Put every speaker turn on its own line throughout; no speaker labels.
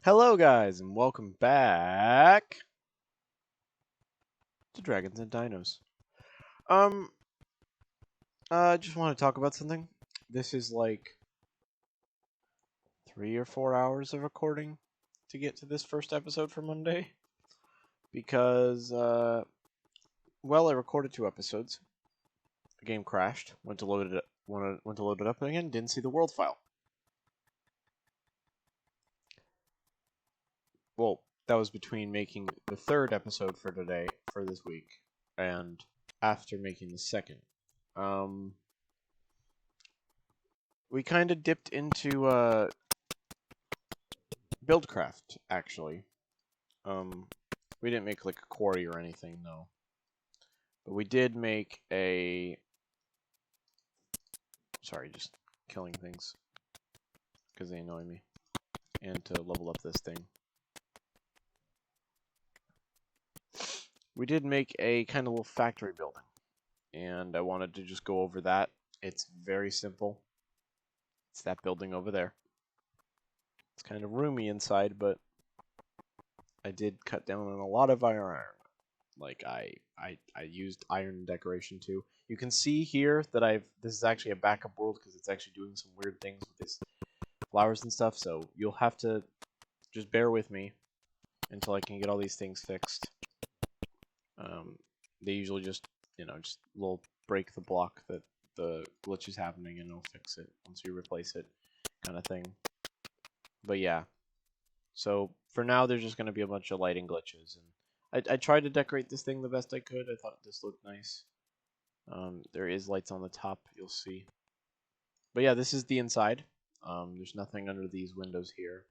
Hello, guys, and welcome back to Dragons and Dinos. Um, I just want to talk about something. This is like 3 or 4 hours of recording to get to this first episode for Monday because, well, I recorded 2 episodes. The game crashed. Went to load it. Went to load it up again. Didn't see the world file. Well, that was between making the third episode for today for this week and after making the second. We kind of dipped into Buildcraft, actually. Um, we didn't make like a quarry or anything, no. But we did make a... Sorry, just killing things. Because they annoy me. And to level up this thing. We did make a kind of little factory building. And I wanted to just go over that. It's very simple. It's that building over there. It's kind of roomy inside, but I did cut down on a lot of iron. Like I used iron decoration too. You can see here that this is actually a backup world because it's actually doing some weird things with its flowers and stuff. So you'll have to just bear with me until I can get all these things fixed. They usually just just a little break the block that the glitch is happening and it'll fix it once you replace it, kind of thing. But yeah, so for now there's just going to be a bunch of lighting glitches, and I tried to decorate this thing the best I could. I thought this looked nice. There is lights on the top, you'll see. But yeah, this is the inside. There's nothing under these windows here.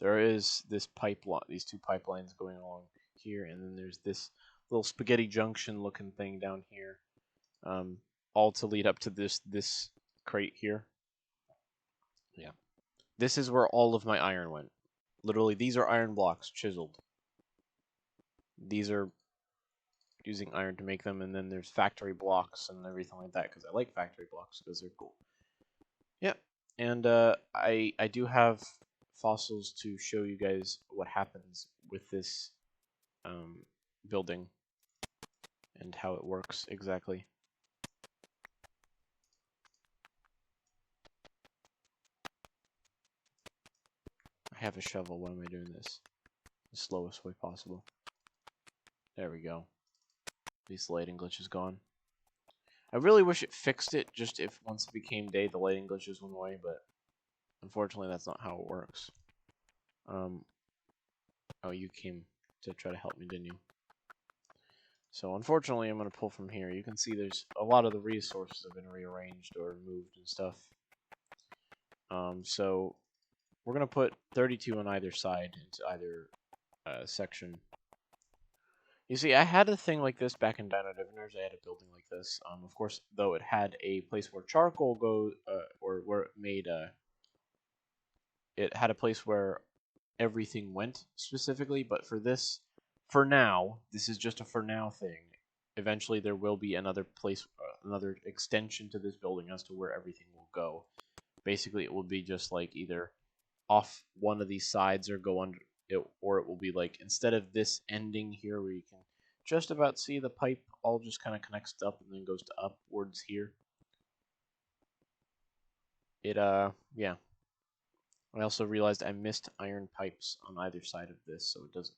There is this pipeline, these two pipelines going along here, and then there's this little spaghetti junction looking thing down here. All to lead up to this crate here. Yeah. This is where all of my iron went. Literally, these are iron blocks, chiseled. These are using iron to make them, and then there's factory blocks and everything like that, because I like factory blocks, because they're cool. Yep, and I do have fossils to show you guys what happens with this building and how it works exactly. I have a shovel. Why am I doing this? The slowest way possible. There we go. At least the lighting glitch is gone. I really wish it fixed it, just if once it became day, the lighting glitches went away, but unfortunately that's not how it works. Oh, you came to try to help me, didn't you? So unfortunately, I'm going to pull from here. You can see there's a lot of the resources have been rearranged or moved and stuff. So we're going to put 32 on either side into either section. You see, I had a thing like this back in Dino Diviners. I had a building like this. Of course, though, it had a place where charcoal goes, or where it made it had a place where everything went specifically. But for this, for now, this is just a for now thing. Eventually, there will be another place, another extension to this building as to where everything will go. Basically, it will be just like either off one of these sides or go under it, or it will be like instead of this ending here where you can just about see the pipe all just kind of connects up and then goes to upwards here. Yeah. I also realized I missed iron pipes on either side of this, so it doesn't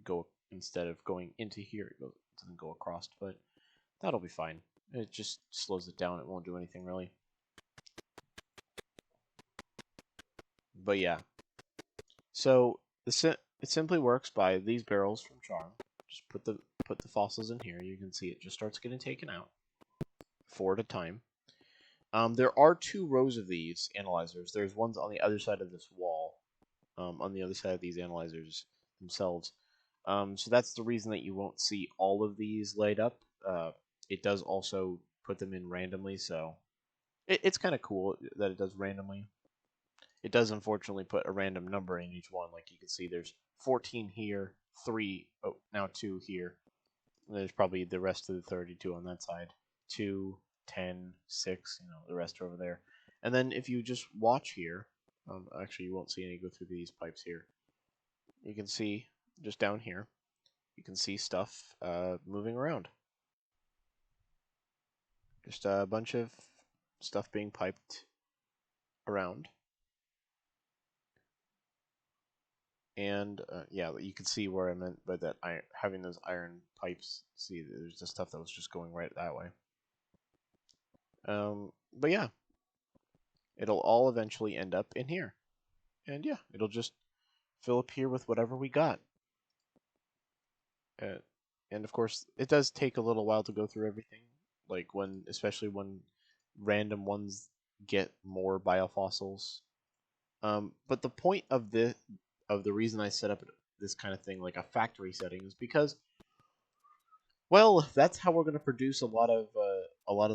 go, instead of going into here, it doesn't go across, but that'll be fine. It just slows it down. It won't do anything really. But yeah. So it simply works by these barrels from Charm. Just put the fossils in here. You can see it just starts getting taken out, 4 at a time. There are 2 rows of these analyzers. There's ones on the other side of this wall, on the other side of these analyzers themselves. So that's the reason that you won't see all of these laid up. It does also put them in randomly, so it's kind of cool that it does randomly. It does unfortunately put a random number in each one. Like you can see there's 14 here, 3, oh, now 2 here. And there's probably the rest of the 32 on that side. 2, 10, 6, the rest are over there. And then if you just watch here, actually you won't see any go through these pipes here. you can see just down here, you can see stuff moving around. Just a bunch of stuff being piped around. And yeah, you can see where I meant by that having those iron pipes. See, there's the stuff that was just going right that way. But yeah, it'll all eventually end up in here. And yeah, it'll just fill up here with whatever we got. Uh, and of course, it does take a little while to go through everything. Like especially when random ones get more biofossils. But the point of the reason I set up this kind of thing, like a factory setting, is because, well, that's how we're going to produce a lot of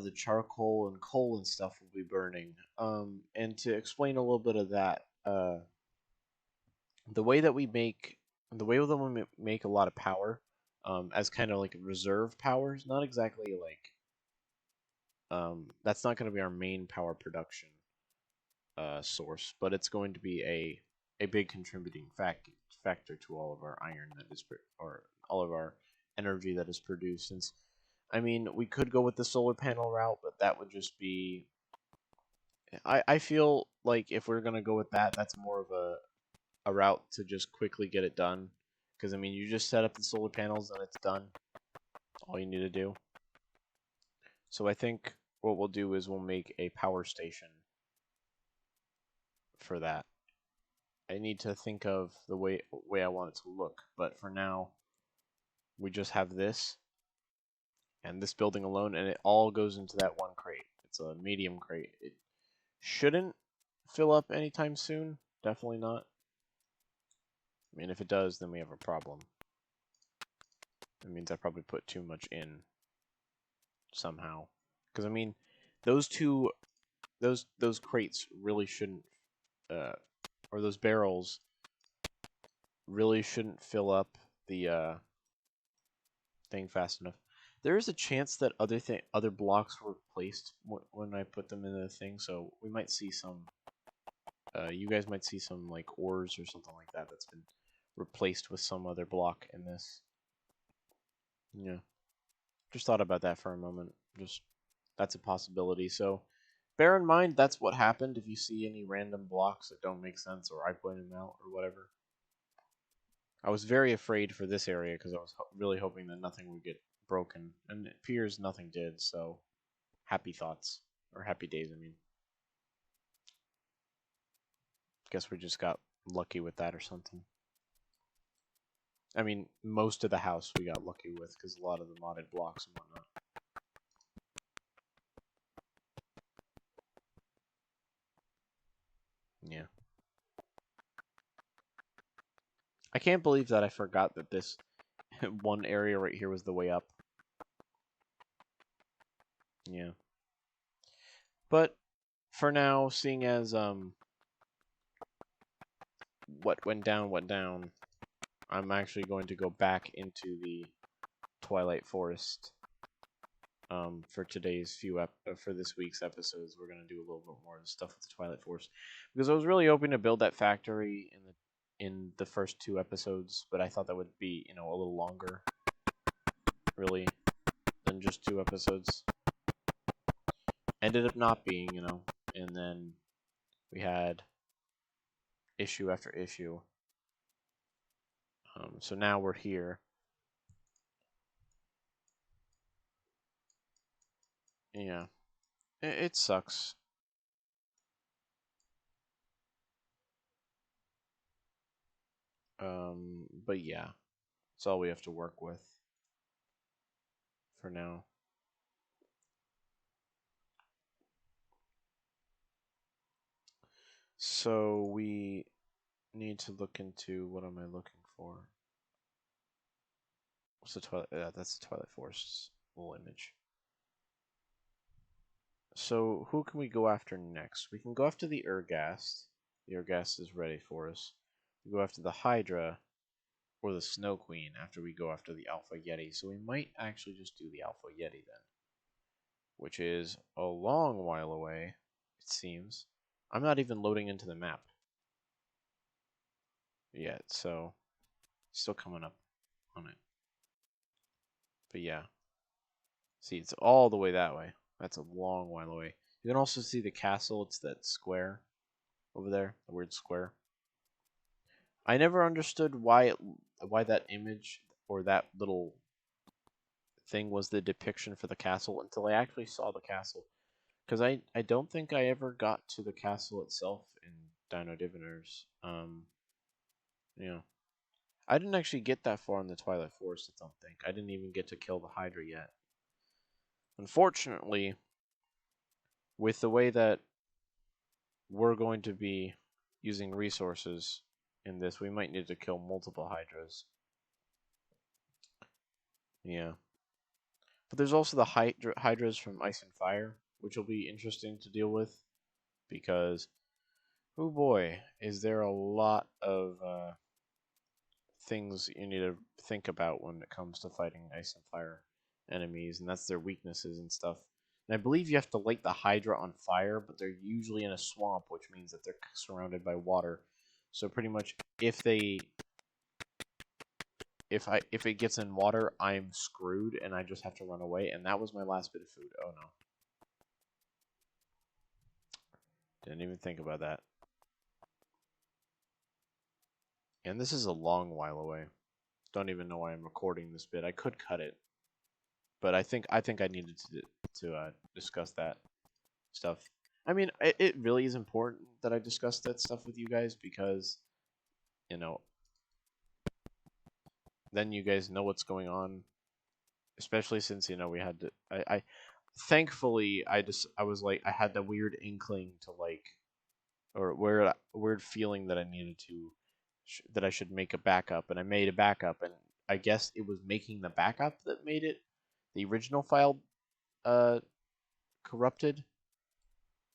the charcoal and coal and stuff we'll be burning. And to explain a little bit of that, the way that we make a lot of power, as kind of like reserve powers, not exactly like that's not going to be our main power production source, but it's going to be a big contributing factor to all of our iron that is or all of our energy that is produced. Since I mean, we could go with the solar panel route, but that would just be. I feel like if we're gonna go with that, that's more of a route to just quickly get it done. Because I mean, you just set up the solar panels and it's done. All you need to do. So I think what we'll do is we'll make a power station for that. I need to think of the way I want it to look, but for now, we just have this and this building alone, and it all goes into that one crate. It's a medium crate. It shouldn't fill up anytime soon. Definitely not. I mean, if it does, then we have a problem. It means I probably put too much in somehow. Because I mean, those crates really shouldn't, or those barrels really shouldn't fill up the thing fast enough. There is a chance that other blocks were placed when I put them in the thing, so we might see some. You guys might see some like ores or something like that that's been replaced with some other block in this. Yeah, just thought about that for a moment. Just that's a possibility. So bear in mind that's what happened if you see any random blocks that don't make sense or I point them out or whatever. I was very afraid for this area because I was really hoping that nothing would get broken, and it appears nothing did, so happy thoughts. Or happy days, I mean. Guess we just got lucky with that or something. I mean, most of the house we got lucky with because a lot of the modded blocks and whatnot. Yeah. I can't believe that I forgot that this one area right here was the way up. Yeah. But for now, seeing as what went down, I'm actually going to go back into the Twilight Forest for for this week's episodes. We're gonna do a little bit more stuff with the Twilight Forest because I was really hoping to build that factory in the first 2 episodes, but I thought that would be a little longer, really, than just 2 episodes. Ended up not being, and then we had issue after issue. So now we're here. Yeah, it sucks. But yeah, it's all we have to work with for now. So we need to look into what am I looking for? What's the Twilight? That's the Twilight Forest's little image. So who can we go after next? We can go after the Urghast. The Urghast is ready for us. We go after the Hydra or the Snow Queen after we go after the Alpha Yeti. So we might actually just do the Alpha Yeti then, which is a long while away, it seems. I'm not even loading into the map yet, so Still coming up on it. But yeah. See, it's all the way that way. That's a long while away. You can also see the castle. It's that square over there, the weird square. I never understood why that image or that little thing was the depiction for the castle until I actually saw the castle. Because I don't think I ever got to the castle itself in Dino Diviners. Yeah. I didn't actually get that far in the Twilight Forest, I don't think. I didn't even get to kill the Hydra yet. Unfortunately, with the way that we're going to be using resources in this, we might need to kill multiple Hydras. Yeah. But there's also the Hydras from Ice and Fire, which will be interesting to deal with. Because, oh boy, is there a lot of things you need to think about when it comes to fighting Ice and Fire enemies, and that's their weaknesses and stuff. And I believe you have to light the Hydra on fire, but they're usually in a swamp, which means that they're surrounded by water. So pretty much, if it gets in water, I'm screwed, and I just have to run away. And that was my last bit of food. Oh no! Didn't even think about that. And this is a long while away. Don't even know why I'm recording this bit. I could cut it, but I think I needed to discuss that stuff. I mean, it really is important that I discuss that stuff with you guys because, you know, then you guys know what's going on. Especially since we had to. I thankfully I was like I had the weird inkling to like, or weird feeling that I needed to that I should make a backup, and I made a backup, and I guess it was making the backup that made it the original file corrupted.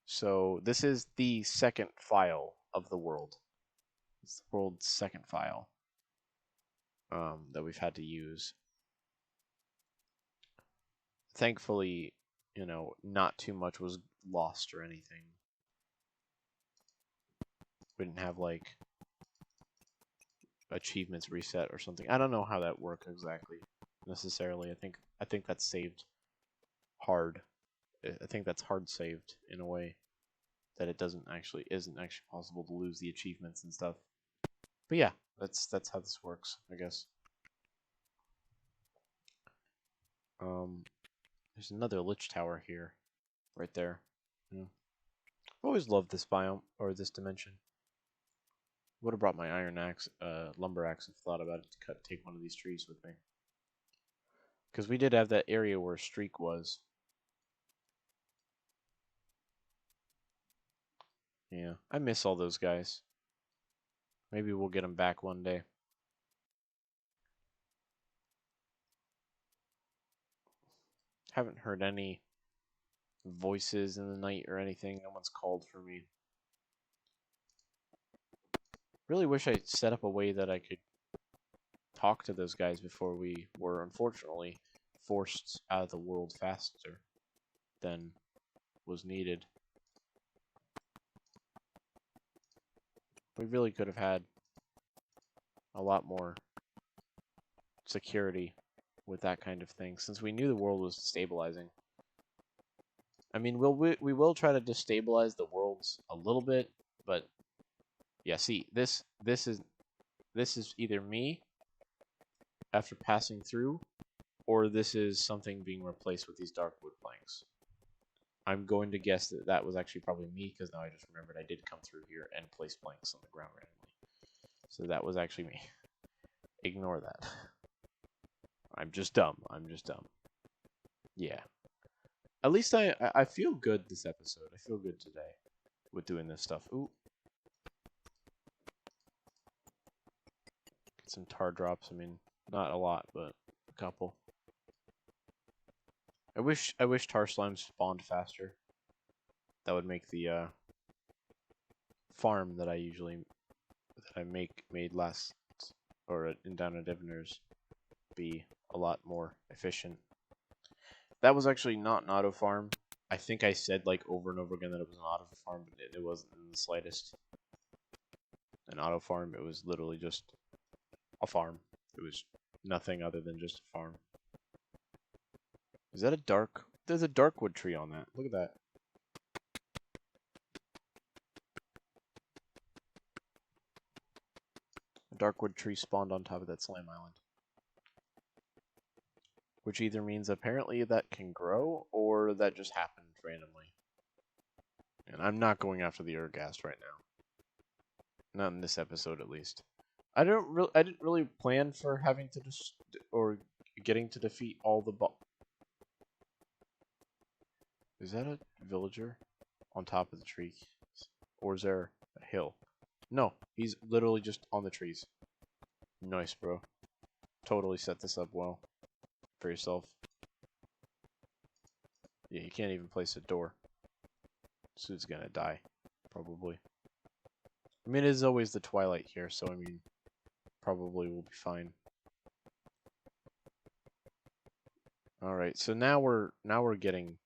So this is the second file of the world. It's the world's second file that we've had to use. Thankfully, not too much was lost or anything. We didn't have like achievements reset or something. I don't know how that works exactly necessarily. I think that's saved hard. I think that's hard saved in a way that it isn't actually possible to lose the achievements and stuff. But yeah, that's how this works, I guess. There's another Lich Tower here, right there. Yeah. I've always loved this biome or this dimension. Would have brought my iron axe, lumber axe, and thought about it to take one of these trees with me. Because we did have that area where Streak was. Yeah, I miss all those guys. Maybe we'll get them back one day. Haven't heard any voices in the night or anything. No one's called for me. Really wish I set up a way that I could talk to those guys before we were unfortunately forced out of the world faster than was needed. We really could have had a lot more security with that kind of thing, since we knew the world was stabilizing. I mean, we will try to destabilize the worlds a little bit, but yeah, see, this is either me after passing through, or this is something being replaced with these dark wood planks. I'm going to guess that that was actually probably me, because now I just remembered I did come through here and place planks on the ground randomly. So that was actually me. Ignore that. I'm just dumb. Yeah. At least I feel good this episode. I feel good today with doing this stuff. Ooh. Get some tar drops. I mean, not a lot, but a couple. I wish tar slimes spawned faster. That would make the farm that I made last or in Down at Diviners be a lot more efficient. That was actually not an auto farm. I think I said like over and over again that it was an auto farm, but it wasn't in the slightest an auto farm. It was literally just a farm. It was nothing other than just a farm. Is that a dark? There's a darkwood tree on that. Look at that. A darkwood tree spawned on top of that slime island. Which either means apparently that can grow, or that just happened randomly. And I'm not going after the Ergast right now. Not in this episode, at least. I didn't really plan for having to or getting to defeat all the Is that a villager on top of the tree? Or is there a hill? No, he's literally just on the trees. Nice, bro. Totally set this up well for yourself. Yeah, you can't even place a door. Suit's gonna die, probably. I mean, it is always the twilight here, so I mean, probably will be fine. All right, so now we're getting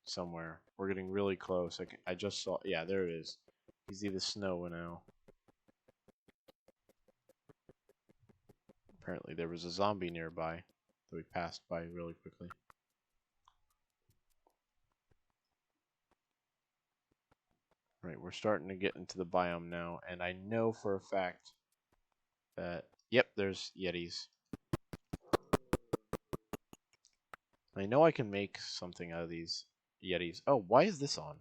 somewhere. We're getting really close. I just saw. Yeah, there it is. You see the snow now. Apparently, there was a zombie nearby that we passed by really quickly. Right, we're starting to get into the biome now, and I know for a fact that, yep, there's Yetis. I know I can make something out of these Yetis. Oh, why is this on?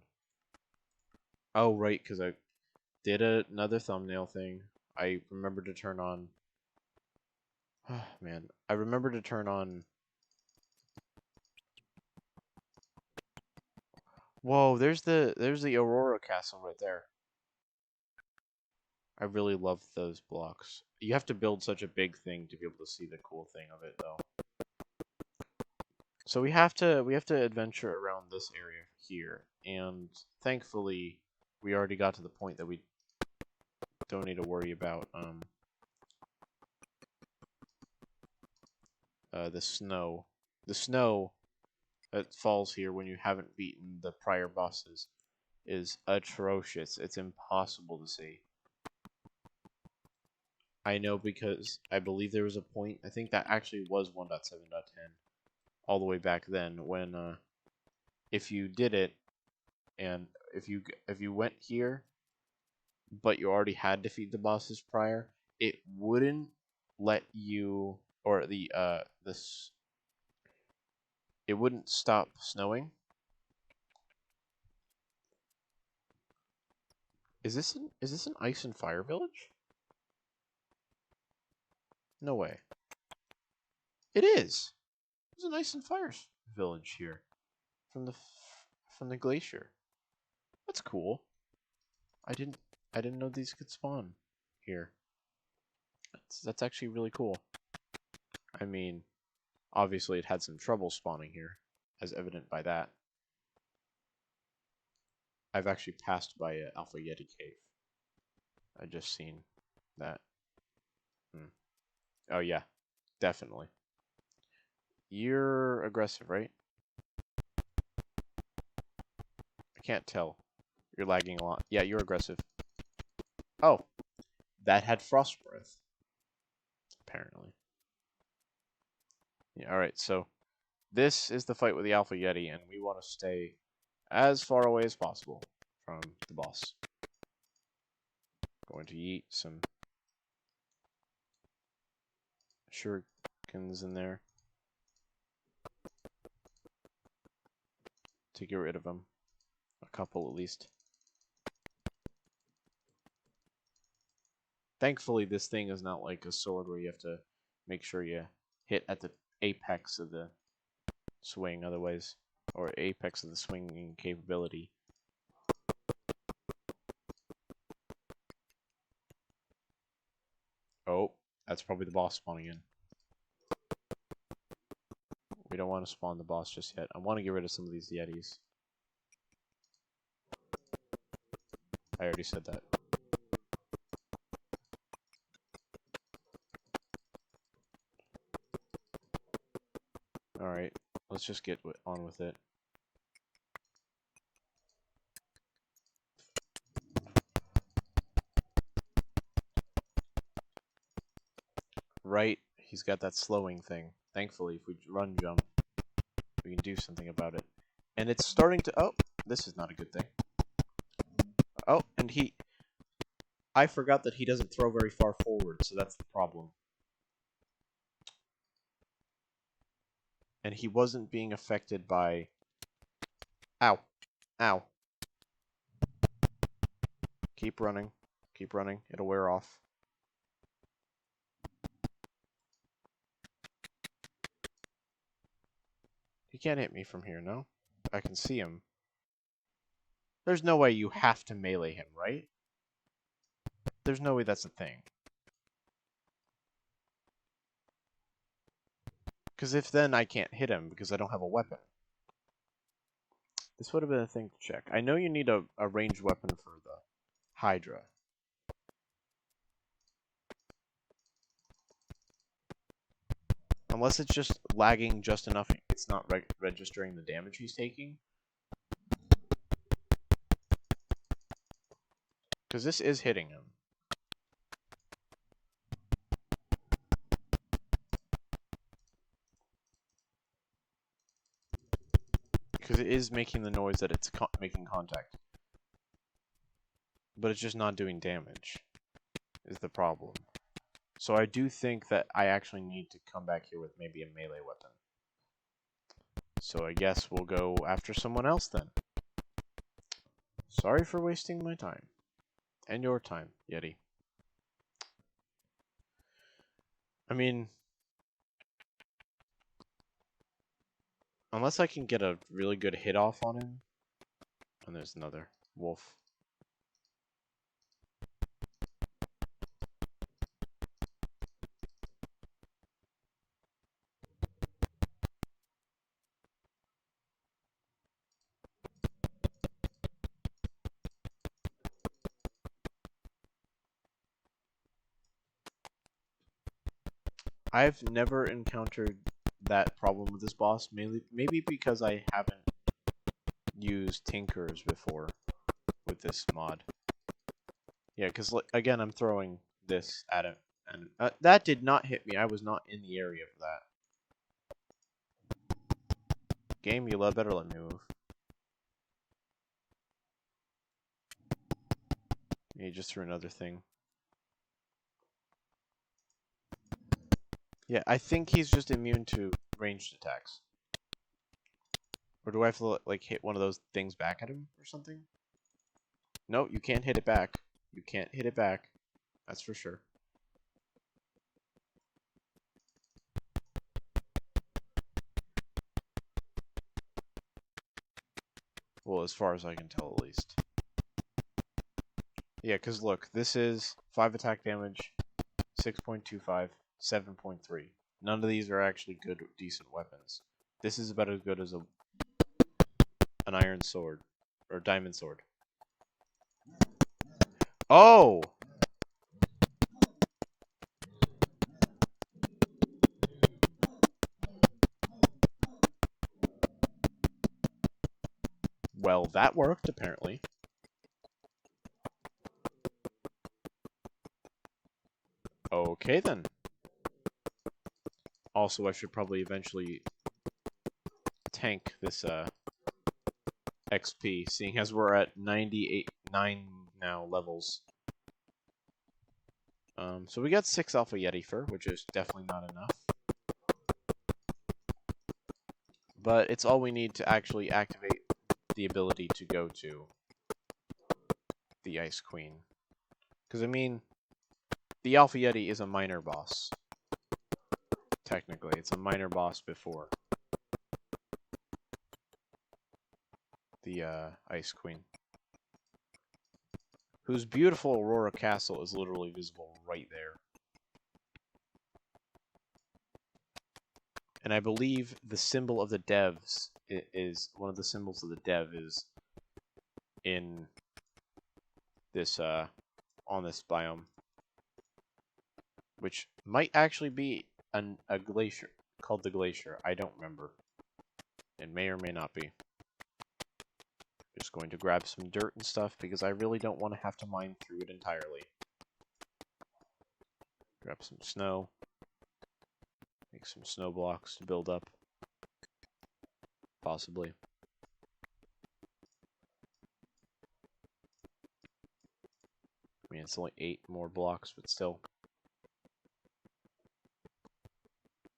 Oh, right, because I did another thumbnail thing. I remembered to turn on... Oh, man. I remember to turn on... Whoa, there's the Aurora Castle right there. I really love those blocks. You have to build such a big thing to be able to see the cool thing of it, though. So we have to adventure around this area here, and thankfully we already got to the point that we don't need to worry about the snow. The snow that falls here when you haven't beaten the prior bosses is atrocious. It's impossible to see. I know because I believe there was a point, I think that actually was 1.7.10, all the way back then, when if you did it, and if you went here, but you already had defeated the bosses prior, it wouldn't let you, or it wouldn't stop snowing. Is this an ice and fire village? No way. It is. There's an ice and fire village here from the glacier. That's cool. I didn't know these could spawn here. That's actually really cool. I mean, obviously it had some trouble spawning here, as evident by that. I've actually passed by an Alpha Yeti cave. I just seen that. Oh yeah, definitely. You're aggressive, right? I can't tell. You're lagging a lot. Yeah, you're aggressive. Oh, that had frost breath. Apparently. Yeah, alright, so this is the fight with the Alpha Yeti, and we want to stay as far away as possible from the boss. Going to eat some shurikens in there to get rid of them. A couple at least. Thankfully, this thing is not like a sword where you have to make sure you hit at the apex of the swing, otherwise, or apex of the swinging capability. Oh, that's probably the boss spawning in. We don't want to spawn the boss just yet. I want to get rid of some of these Yetis. I already said that. Alright, let's just get on with it. Right he's got that slowing thing. Thankfully, if we run jump, we can do something about it. And it's starting to... Oh, this is not a good thing. Oh, and I forgot that he doesn't throw very far forward, so that's the problem. And he wasn't being affected by... Ow. Ow. Keep running. Keep running. It'll wear off. He can't hit me from here, no? I can see him. There's no way you have to melee him, right? There's no way that's a thing. Because if then I can't hit him because I don't have a weapon. This would have been a thing to check. I know you need a ranged weapon for the Hydra. Unless it's just lagging just enough, it's not registering the damage he's taking. Because this is hitting him. Because it is making the noise that it's making contact. But it's just not doing damage, is the problem. So I do think that I actually need to come back here with maybe a melee weapon. So I guess we'll go after someone else then. Sorry for wasting my time. And your time, Yeti. I mean... Unless I can get a really good hit off on him. And there's another wolf. I've never encountered that problem with this boss, maybe because I haven't used Tinkers before with this mod. Yeah, because again, I'm throwing this at him, and that did not hit me. I was not in the area for that. Game, you better let me move. Yeah, just threw another thing. Yeah, I think he's just immune to ranged attacks. Or do I have to, like, hit one of those things back at him or something? No, you can't hit it back. You can't hit it back. That's for sure. Well, as far as I can tell, at least. Yeah, because look, this is 5 attack damage, 6.25, 7.3. None of these are actually good, decent weapons. This is about as good as an iron sword, or diamond sword. Oh! Well, that worked, apparently. Okay, then. Also, I should probably eventually tank this XP, seeing as we're at 9 now levels. So we got 6 Alpha Yeti fur, which is definitely not enough. But it's all we need to actually activate the ability to go to the Ice Queen. Because, I mean, the Alpha Yeti is a minor boss. Technically, it's a minor boss before the Ice Queen. Whose beautiful Aurora Castle is literally visible right there. And I believe the symbol of the devs is one of the symbols of the dev is in this on this biome, which might actually be a glacier called the Glacier. I don't remember. It may or may not be. Just going to grab some dirt and stuff because I really don't want to have to mine through it entirely. Grab some snow. Make some snow blocks to build up. Possibly. I mean, it's only 8 more blocks, but still.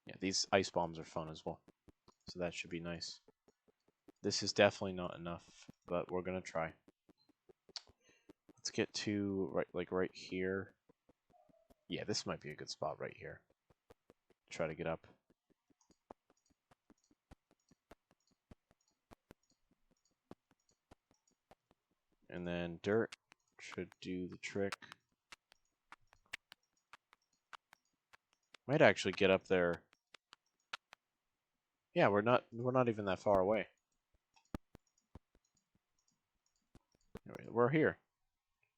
Yeah, these ice bombs are fun as well. So that should be nice. This is definitely not enough, but we're gonna try. Let's get to right here. Yeah, this might be a good spot right here. Try to get up. And then dirt should do the trick. Might actually get up there. Yeah, we're not even that far away. Anyway, we're here.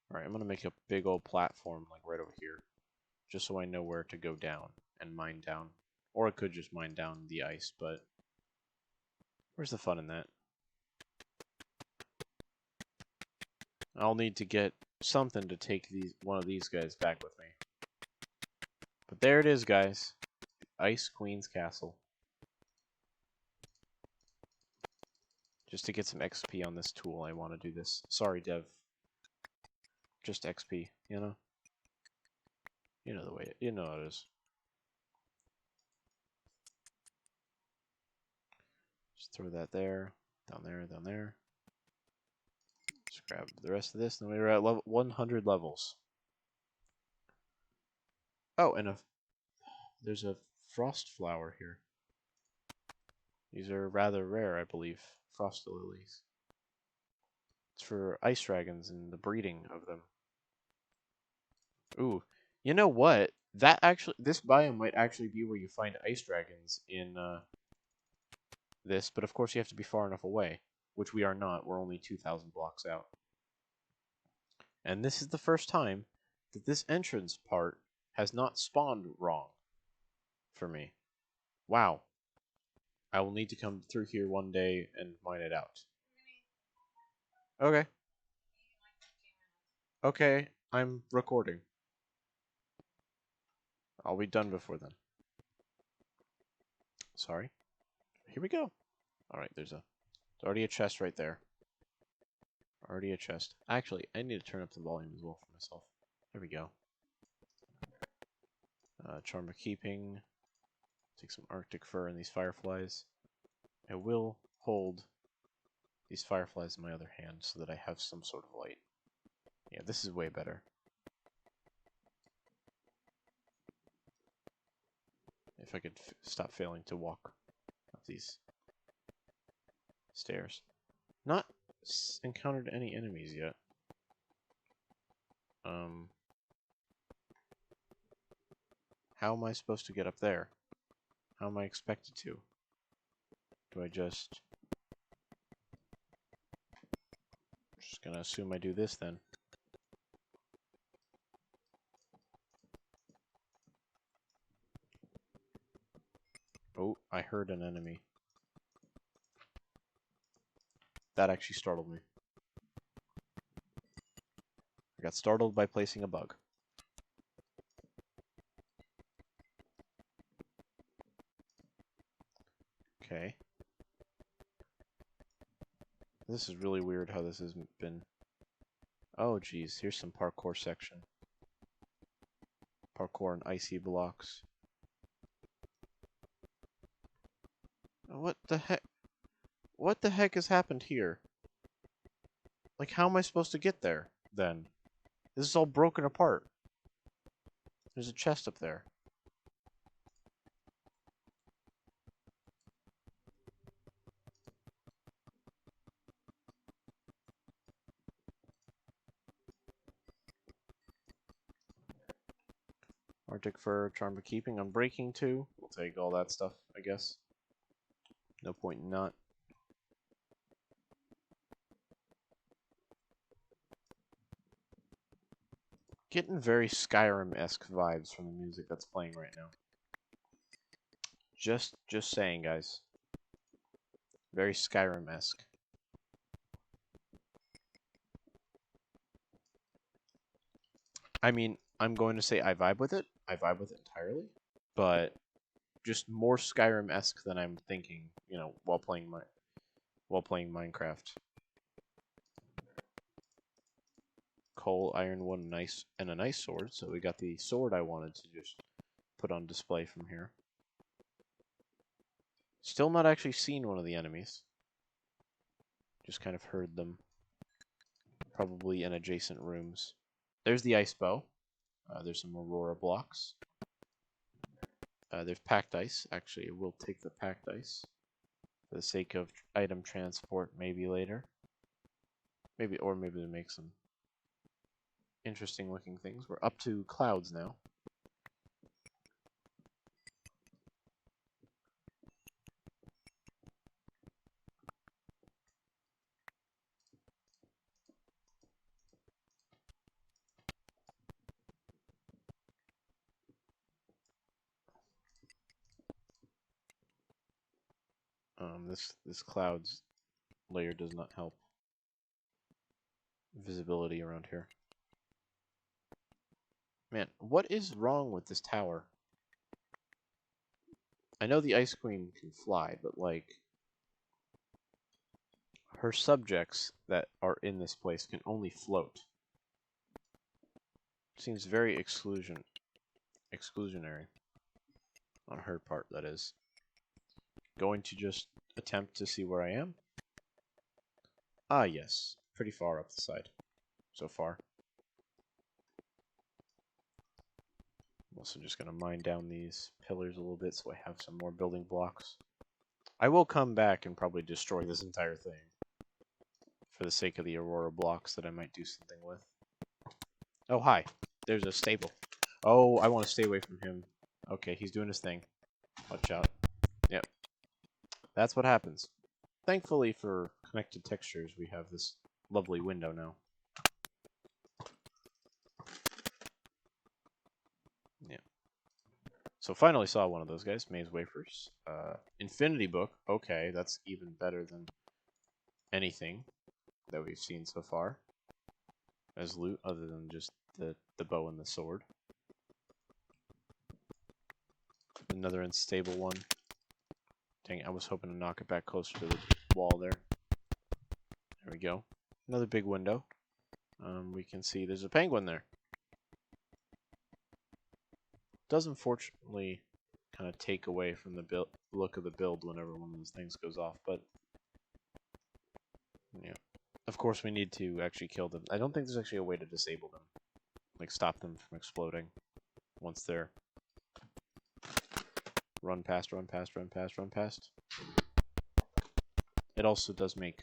Alright, I'm gonna make a big old platform like right over here. Just so I know where to go down and mine down. Or I could just mine down the ice, but where's the fun in that? I'll need to get something to take one of these guys back with me. But there it is, guys. The Ice Queen's Castle. Just to get some XP on this tool, I want to do this. Sorry, Dev. Just XP, you know? You know the way you know how it is. Just throw that there, down there, down there. Just grab the rest of this, and we're at level 100 levels. Oh, and there's a frost flower here. These are rather rare, I believe. Frost lilies. It's for ice dragons and the breeding of them. Ooh, you know what? This biome might actually be where you find ice dragons in this, but of course you have to be far enough away, which we are not. We're only 2,000 blocks out. And this is the first time that this entrance part has not spawned wrong for me. Wow. I will need to come through here one day and mine it out. Okay. Okay, I'm recording. I'll be done before then. Sorry. Here we go. Alright, there's already a chest right there. Already a chest. Actually, I need to turn up the volume as well for myself. There we go. Charm of keeping. Take some Arctic fur and these fireflies. I will hold these fireflies in my other hand so that I have some sort of light. Yeah, this is way better. If I could stop failing to walk up these stairs. Not encountered any enemies yet. How am I supposed to get up there? How am I expected to? Do I just gonna assume I do this then. Oh, I heard an enemy. That actually startled me. I got startled by placing a bug. Okay. This is really weird how this has been... Oh, geez. Here's some parkour section. Parkour and icy blocks. What the heck? What the heck has happened here? Like, how am I supposed to get there, then? This is all broken apart. There's a chest up there. Arctic fur, charm of keeping, unbreaking too. We'll take all that stuff, I guess. No point in not. Getting very Skyrim-esque vibes from the music that's playing right now. Just saying, guys. Very Skyrim-esque. I mean, I'm going to say I vibe with it. I vibe with it entirely. But just more Skyrim-esque than I'm thinking, you know, while playing Minecraft. Coal, iron, wood, and a nice sword. So we got the sword I wanted to just put on display from here. Still not actually seen one of the enemies. Just kind of heard them. Probably in adjacent rooms. There's the ice bow. There's some aurora blocks. There's packed ice. Actually, we'll take the packed ice for the sake of item transport maybe later. Maybe to make some interesting looking things. We're up to clouds now. This clouds layer does not help visibility around here. Man, what is wrong with this tower? I know the Ice Queen can fly, but like her subjects that are in this place can only float. Seems very exclusionary on her part, that is. Going to just attempt to see where I am. Ah, yes. Pretty far up the side so far. I'm also just going to mine down these pillars a little bit so I have some more building blocks. I will come back and probably destroy this entire thing for the sake of the aurora blocks that I might do something with. Oh, hi. There's a stable. Oh, I want to stay away from him. Okay, he's doing his thing. Watch out. Yep. That's what happens. Thankfully for connected textures, we have this lovely window now. Yeah. So finally saw one of those guys, Maze Wafers. Infinity Book. Okay, that's even better than anything that we've seen so far as loot, other than just the bow and the sword. Another unstable one. Dang, I was hoping to knock it back closer to the wall there. There we go. Another big window. We can see there's a penguin there. Does unfortunately kind of take away from the look of the build whenever one of those things goes off, but yeah. Of course we need to actually kill them. I don't think there's actually a way to disable them. Like stop them from exploding once they're run past, run past, run past, run past. It also does make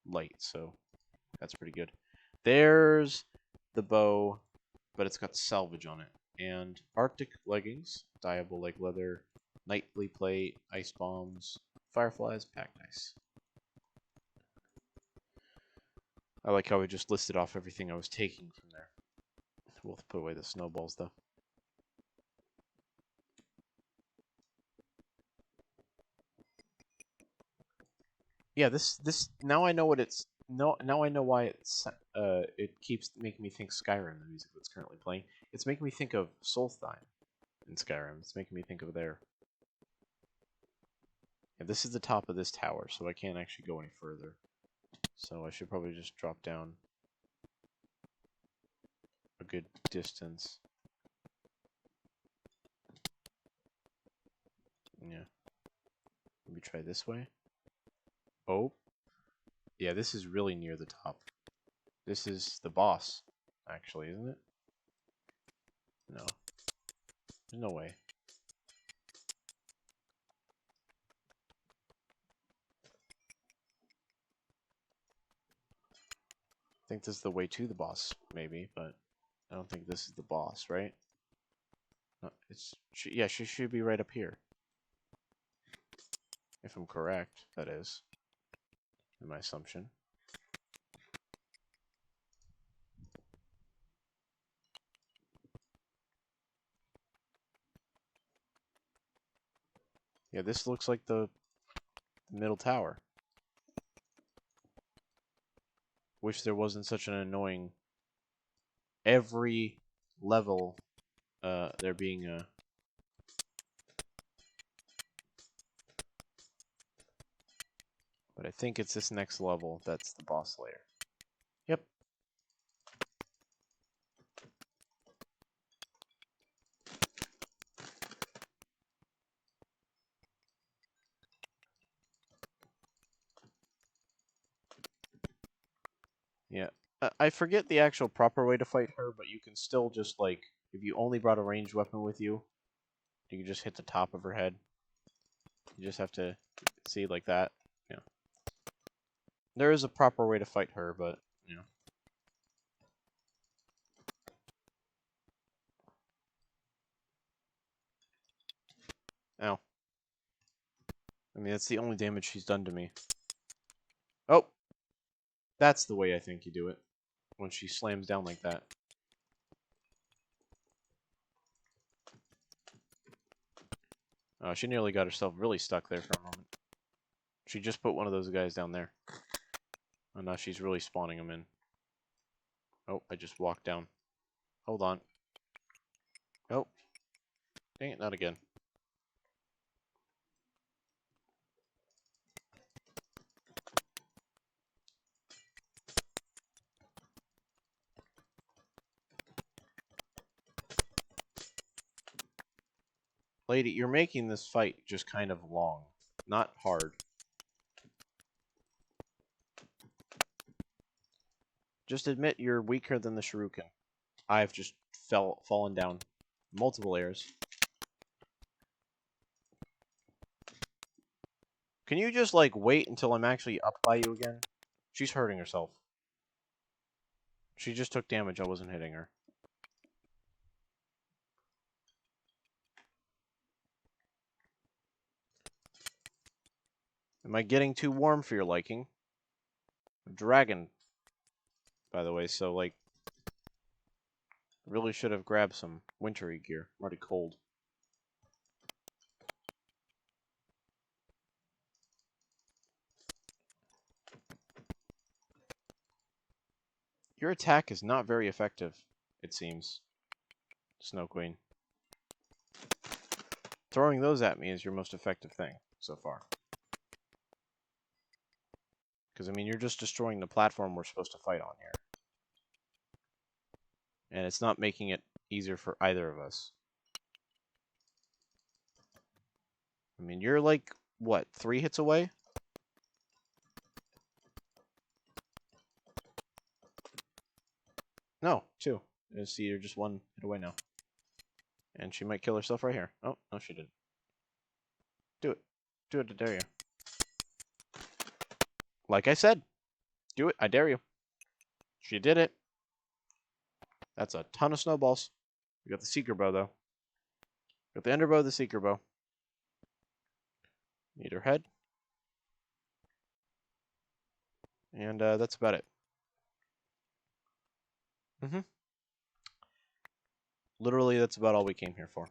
light, so that's pretty good. There's the bow, but it's got salvage on it. And Arctic leggings, dyeable like leather, nightly plate, ice bombs, fireflies, packed ice. I like how we just listed off everything I was taking from there. We'll put away the snowballs though. Yeah, this now I know what it's now I know why it keeps making me think Skyrim, the music that's currently playing. It's making me think of Solstheim in Skyrim. It's making me think of there. Yeah, this is the top of this tower, so I can't actually go any further. So I should probably just drop down a good distance. Yeah. Maybe try this way. Oh. Yeah, this is really near the top. This is the boss, actually, isn't it? No. There's no way. I think this is the way to the boss, maybe, but I don't think this is the boss, right? No, yeah, she should be right up here. If I'm correct, that is. In my assumption. Yeah, this looks like the middle tower. Wish there wasn't such an annoying... Every level, there being a But I think it's this next level that's the boss layer. Yep. Yeah. I forget the actual proper way to fight her, but you can still just, like, if you only brought a ranged weapon with you, you can just hit the top of her head. You just have to see like that. Yeah. There is a proper way to fight her, but, you know. Ow. I mean, that's the only damage she's done to me. Oh! That's the way I think you do it. When she slams down like that. She nearly got herself really stuck there for a moment. She just put one of those guys down there. And now she's really spawning them in. Oh, I just walked down. Hold on. Oh. Dang it, not again. Lady, you're making this fight just kind of long. Not hard. Just admit you're weaker than the Shuriken. I've just fallen down multiple layers. Can you just, like, wait until I'm actually up by you again? She's hurting herself. She just took damage. I wasn't hitting her. Am I getting too warm for your liking? Dragon, by the way, so, like, really should have grabbed some wintry gear. I'm already cold. Your attack is not very effective, it seems, Snow Queen. Throwing those at me is your most effective thing so far. Because, I mean, you're just destroying the platform we're supposed to fight on here. And it's not making it easier for either of us. I mean, you're like, what, 3 hits away? No, 2. See, you're just 1 hit away now. And she might kill herself right here. Oh, no, she didn't. Do it. Do it, I dare you. Like I said, do it, I dare you. She did it. That's a ton of snowballs. We got the Seeker Bow, though. Got the Ender Bow, the Seeker Bow. Need her head. And that's about it. Literally, that's about all we came here for.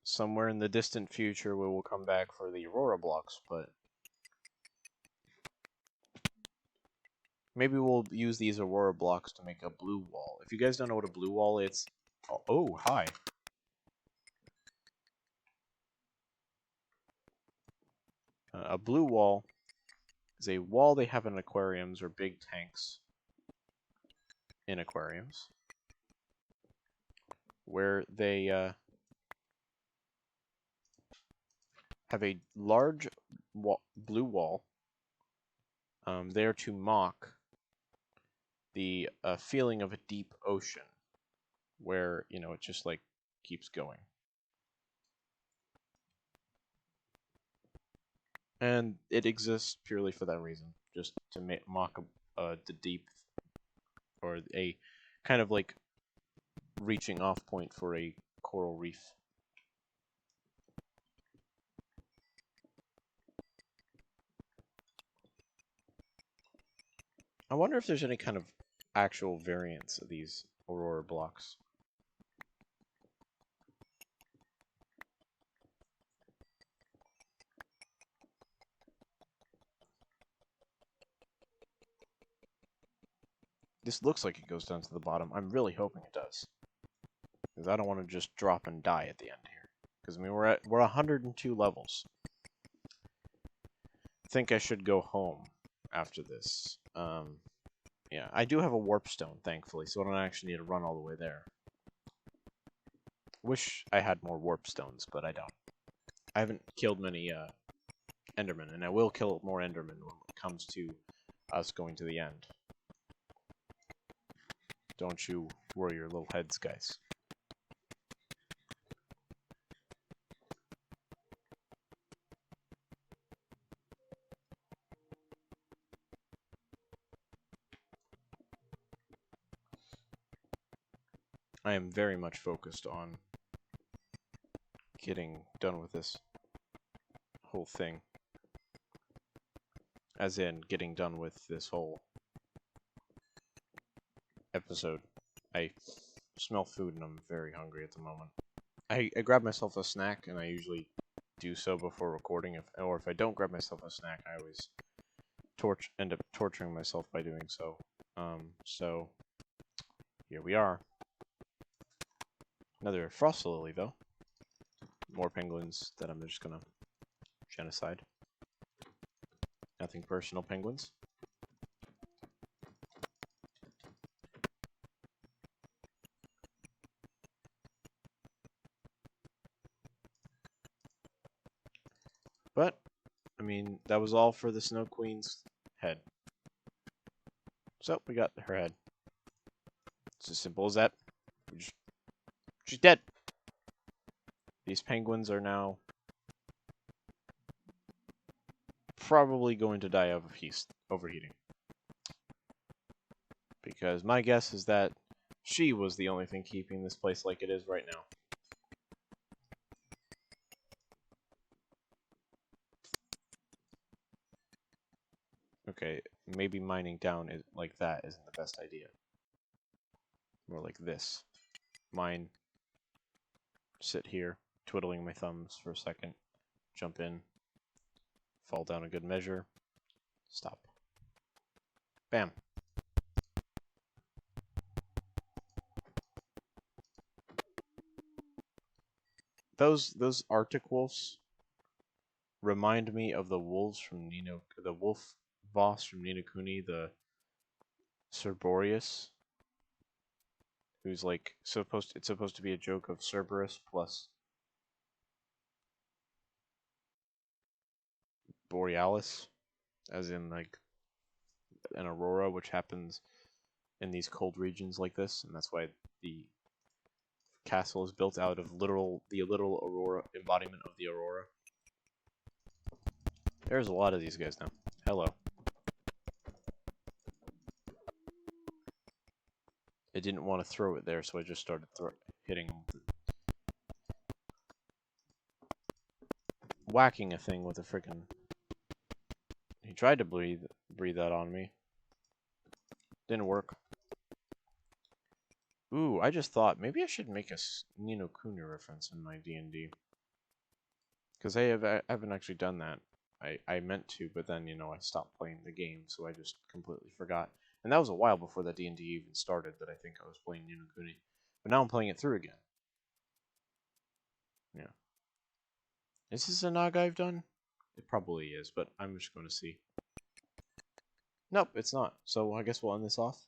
Somewhere in the distant future, we will come back for the Aurora blocks, but maybe we'll use these Aurora blocks to make a blue wall. If you guys don't know what a blue wall is, oh, hi. A blue wall is a wall they have in aquariums or big tanks in aquariums, where they have a large blue wall there to mock the feeling of a deep ocean, where, you know, it just, like, keeps going. And it exists purely for that reason, just to mock the deep, or a kind of, like, reaching off point for a coral reef. I wonder if there's any kind of actual variants of these Aurora blocks. This looks like it goes down to the bottom. I'm really hoping it does. Because I don't want to just drop and die at the end here. Because I mean we're 102 levels. I think I should go home after this. Yeah, I do have a warp stone, thankfully, so I don't actually need to run all the way there. Wish I had more warp stones, but I don't. I haven't killed many Endermen, and I will kill more Endermen when it comes to us going to the end. Don't you worry your little heads, guys. I am very much focused on getting done with this whole thing. As in, getting done with this whole episode. I smell food and I'm very hungry at the moment. I grab myself a snack, and I usually do so before recording. Or if I don't grab myself a snack, I always end up torturing myself by doing so. So here we are. Another frost lily, though. More penguins that I'm just gonna genocide. Nothing personal, penguins. But, I mean, that was all for the Snow Queen's head. So, we got her head. It's as simple as that. She's dead! These penguins are now probably going to die of overheating. Because my guess is that she was the only thing keeping this place like it is right now. Okay, maybe mining down like that isn't the best idea. More like this. Mine. Sit here, twiddling my thumbs for a second. Jump in. Fall down a good measure. Stop. Bam. Those Arctic wolves remind me of the wolves from the wolf boss from Ni no Kuni, the Cerberus, who's like it's supposed to be a joke of Cerberus plus Borealis, as in like an aurora, which happens in these cold regions like this, and that's why the castle is built out of the literal aurora embodiment of the aurora. There's a lot of these guys now. Hello. I didn't want to throw it there, so I just started hitting, whacking a thing with a freaking. He tried to breathe that on me. Didn't work. Ooh, I just thought maybe I should make a Ni no Kuni reference in my D&D. Because I haven't actually done that. I meant to, but then, I stopped playing the game, so I just completely forgot. And that was a while before that D&D even started that I think I was playing Ni no Kuni. But now I'm playing it through again. Yeah. Is this a Naga I've done? It probably is, but I'm just going to see. Nope, it's not. So I guess we'll end this off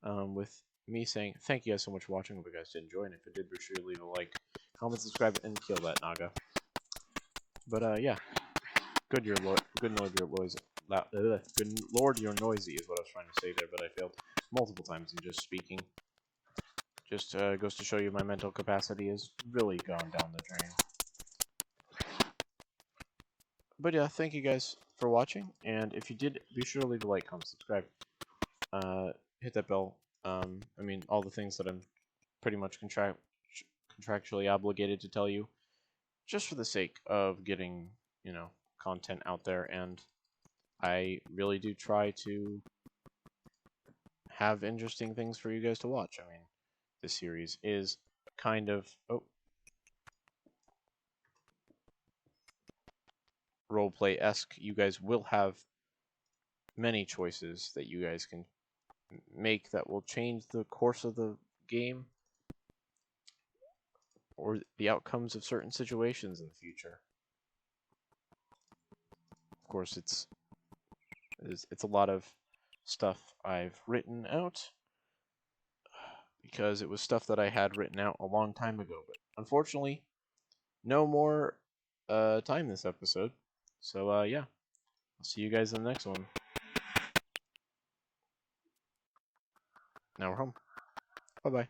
with me saying thank you guys so much for watching. Hope you guys did enjoy, and if you did, be sure to leave a like, comment, subscribe, and kill that Naga. But yeah, good lord, you're noisy is what I was trying to say there, but I failed multiple times in just speaking. Just goes to show you my mental capacity has really gone down the drain. But yeah, thank you guys for watching, and if you did, be sure to leave a like, comment, subscribe, hit that bell. I mean, all the things that I'm pretty much contractually obligated to tell you, just for the sake of getting, content out there, and I really do try to have interesting things for you guys to watch. I mean, this series is kind of roleplay-esque. You guys will have many choices that you guys can make that will change the course of the game. or the outcomes of certain situations in the future. Of course, it's a lot of stuff I've written out because it was stuff that I had written out a long time ago. But unfortunately, no more time this episode. So yeah, I'll see you guys in the next one. Now we're home. Bye bye.